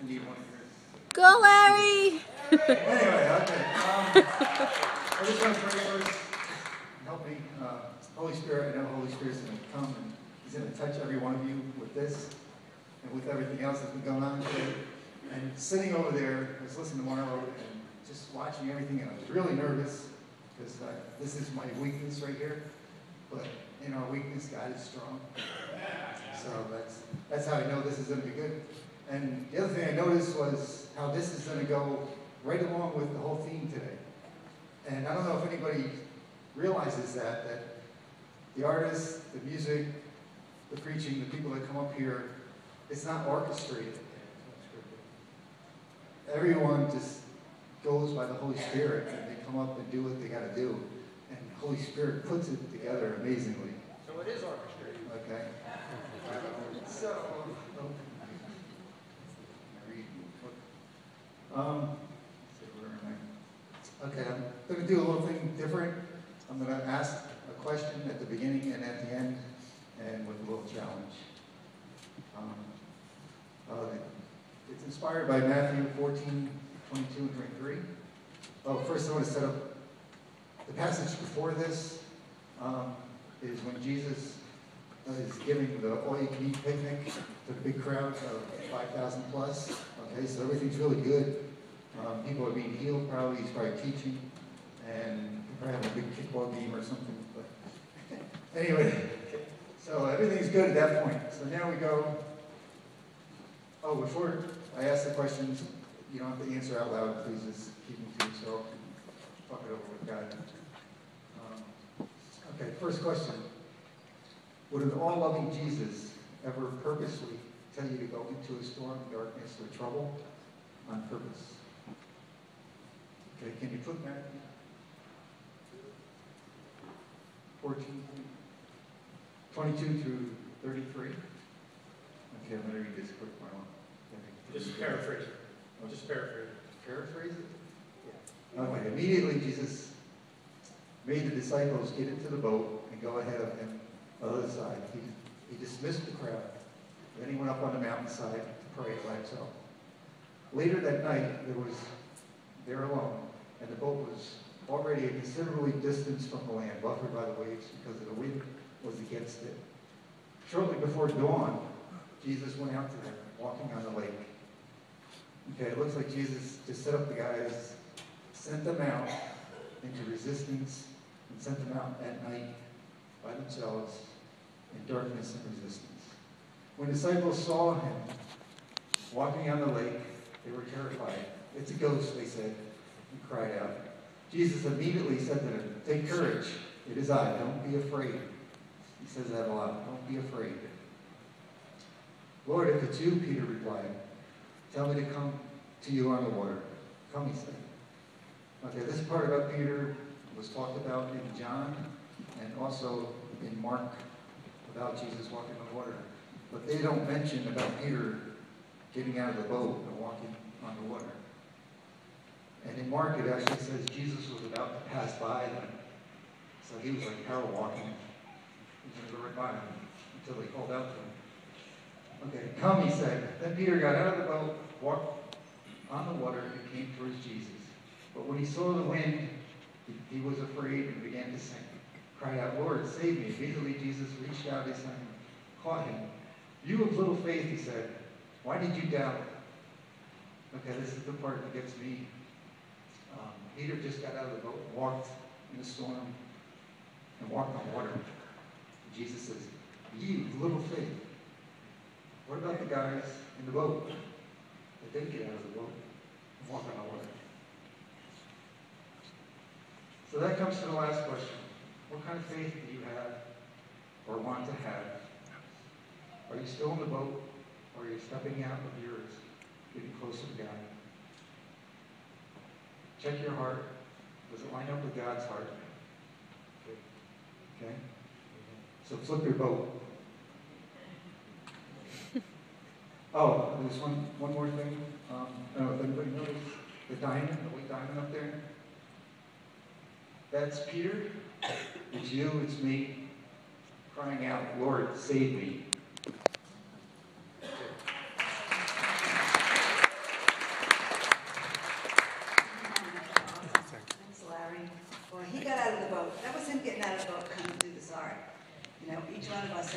need one of yours. Go, Larry! Anyway, okay. I just want to pray first. Help me. Holy Spirit, I know Holy Spirit's going to come and He's going to touch every one of you with this and with everything else that's been going on today. And sitting over there, I was listening to Marlo and just watching everything, and I was really nervous because this is my weakness right here. But in our weakness, God is strong. So that's how I know this is going to be good. And the other thing I noticed was how this is going to go right along with the whole theme today. And I don't know if anybody realizes that the artists, the music, the preaching, the people that come up here, it's not orchestrated. Everyone just goes by the Holy Spirit, and they come up and do what they got to do. And the Holy Spirit puts it together amazingly. So it is orchestrated. Okay. So, okay, I'm going to do a little thing different. I'm going to ask a question at the beginning and at the end, and with a little challenge. It's inspired by Matthew 14, 22, and 23. Oh, first I want to set up the passage before this. Is when Jesus is giving the all-you-can-eat picnic to the big crowd of 5,000 plus. Okay, so everything's really good. People are being healed probably. He's probably teaching. And probably having a big kickball game or something. But anyway, so everything's good at that point. So now we go. Oh, before I ask the questions, you don't have to answer out loud. Please just keep them to yourself and talk it over with God. Okay, first question. Would an all-loving Jesus ever purposely tell you to go into a storm, darkness, or trouble on purpose? Okay, can you put that 14, 22 through 33? Okay, I'm going to read this quick one. Just paraphrase it. Just paraphrase it. Paraphrase it? Yeah. Okay, immediately Jesus made the disciples get into the boat and go ahead of him on the other side. He dismissed the crowd. Then he went up on the mountainside to pray by himself. Later that night, they were alone, and the boat was already a considerably distance from the land, buffered by the waves because the wind was against it. Shortly before dawn, Jesus went out to them, walking on the lake. Okay, it looks like Jesus just set up the guys, sent them out into resistance, and sent them out at night by themselves in darkness and resistance. When the disciples saw him walking on the lake, they were terrified. "It's a ghost," they said, and cried out. Jesus immediately said to them, "Take courage, it is I, don't be afraid." He says that a lot, don't be afraid. "Lord, if it's you," Peter replied, "tell me to come to you on the water." "Come," he said. Okay, this part about Peter was talked about in John and also in Mark about Jesus walking on water. But they don't mention about Peter getting out of the boat and walking on the water. And in Mark it actually says Jesus was about to pass by them. So he was like power walking. He was going to go right by them until they called out to him. Okay, "Come," he said. Then Peter got out of the boat, walked on the water, and came towards Jesus. But when he saw the wind, he was afraid and began to sink. Cried out, "Lord, save me." Immediately Jesus reached out his hand, caught him. "You of little faith," he said, "why did you doubt?" Okay, this is the part that gets me. Peter just got out of the boat, walked in the storm, and walked on water. Jesus says, "You of little faith." What about the guys in the boat that didn't get out of the boat and walk on the water? So that comes to the last question. What kind of faith do you have or want to have? Are you still in the boat, or are you stepping out of yours, getting closer to God? Check your heart. Does it line up with God's heart? Okay? So flip your boat. Oh, there's one more thing. I don't know if anybody noticed the diamond, the white diamond up there. That's Peter. It's you, it's me, crying out, "Lord, save me." boat come and do this art. You know, each one of us